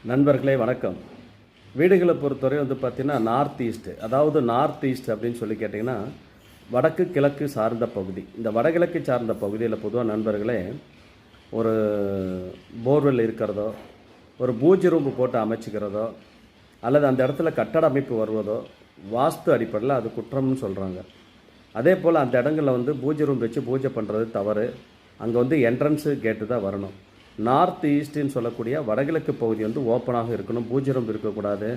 நண்பர்களே வணக்கம். வீடுகளை பொறுத்தவரை வந்து பார்த்திங்கன்னா நார்த் ஈஸ்ட், அதாவது நார்த் ஈஸ்ட் அப்படின்னு சொல்லி கேட்டிங்கன்னா வடக்கு கிழக்கு சார்ந்த பகுதி. இந்த வடகிழக்கு சார்ந்த பகுதியில் பொதுவாக நண்பர்களே ஒரு போர்வெல் இருக்கிறதோ, ஒரு பூஜை ரூம்பு போட்டு அமைச்சிக்கிறதோ, அல்லது அந்த இடத்துல கட்டட அமைப்பு வருவதோ வாஸ்து அடிப்படையில் அது குற்றம்னு சொல்கிறாங்க. அதே போல் அந்த இடங்களில் வந்து பூஜை ரூம் வச்சு பூஜை பண்ணுறது தவறு. அங்கே வந்து என்ட்ரன்ஸு கேட்டு தான் வரணும். நார்த் ஈஸ்ட்டுன்னு சொல்லக்கூடிய வடகிழக்கு பகுதி வந்து ஓப்பனாக இருக்கணும், பூஜை ரூம் இருக்கக்கூடாது,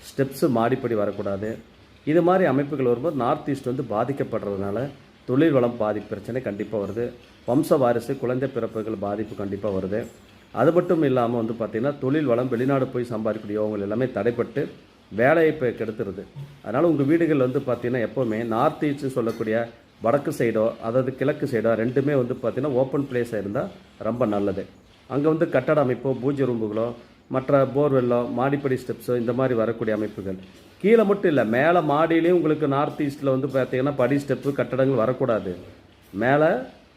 ஸ்டெப்ஸு மாடிப்படி வரக்கூடாது. இது மாதிரி அமைப்புகள் வரும்போது நார்த் ஈஸ்ட் வந்து பாதிக்கப்படுறதுனால தொழில் வளம் பாதிப்பு பிரச்சனை கண்டிப்பாக வருது. வம்ச வாரிசு குழந்தை பிறப்புகள் பாதிப்பு கண்டிப்பாக வருது. அது மட்டும் இல்லாமல் வந்து பார்த்திங்கன்னா தொழில் வளம் வெளிநாடு போய் சம்பாதிக்கக்கூடியவங்க எல்லாமே தடைப்பட்டு வேலையை இப்போ கெடுத்துருது. அதனால் உங்கள் வீடுகள் வந்து பார்த்திங்கன்னா எப்போவுமே நார்த் ஈஸ்ட்னு சொல்லக்கூடிய வடக்கு சைடோ அதாவது கிழக்கு சைடோ ரெண்டுமே வந்து பார்த்திங்கன்னா ஓப்பன் பிளேஸாக இருந்தால் ரொம்ப நல்லது. அங்கே வந்து கட்டட அமைப்போ பூஜை ரூம்புகளோ மற்ற போர்வெல்லோ மாடிப்படி ஸ்டெப்ஸோ இந்த மாதிரி வரக்கூடிய அமைப்புகள் கீழே மட்டும் இல்லை, மேலே மாடியிலையும் உங்களுக்கு நார்த் ஈஸ்ட்டில் வந்து பார்த்திங்கன்னா படி ஸ்டெப்பு கட்டடங்கள் வரக்கூடாது. மேலே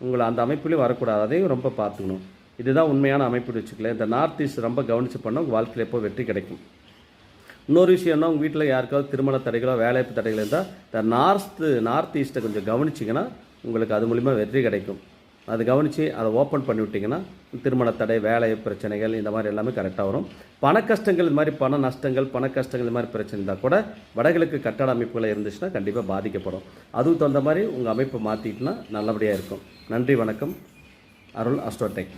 உங்களை அந்த அமைப்புலேயும் வரக்கூடாது, அதையும் ரொம்ப பார்த்துக்கணும். இதுதான் உண்மையான அமைப்பு வச்சுக்கல. இந்த நார்த் ஈஸ்ட் ரொம்ப கவனித்து பண்ணால் உங்கள் வாழ்க்கையில் எப்போ வெற்றி கிடைக்கும். இன்னொரு விஷயம்னா உங்கள் வீட்டில் யாருக்காவது திருமண தடைகளோ வேலைப்பு தடைகள் இருந்தால் இந்த நார்த் ஈஸ்ட்டை கொஞ்சம் கவனிச்சிங்கன்னா உங்களுக்கு அது மூலிமா வெற்றி கிடைக்கும். அது கவனித்து அதை ஓப்பன் பண்ணி விட்டிங்கன்னா திருமண தடை வேலை பிரச்சனைகள் இந்த மாதிரி எல்லாமே கரெக்டாக வரும். பண கஷ்டங்கள் இது மாதிரி பண நஷ்டங்கள் பண கஷ்டங்கள் இது மாதிரி பிரச்சனை இருந்தால் கூட வடகிழக்கு கட்டட அமைப்புகளை இருந்துச்சுன்னா கண்டிப்பாக பாதிக்கப்படும். அதுவும் தகுந்த மாதிரி உங்கள் அமைப்பை மாற்றிட்டுனா நல்லபடியாக இருக்கும். நன்றி, வணக்கம். அருள் அஸ்ட்ரோடெக்.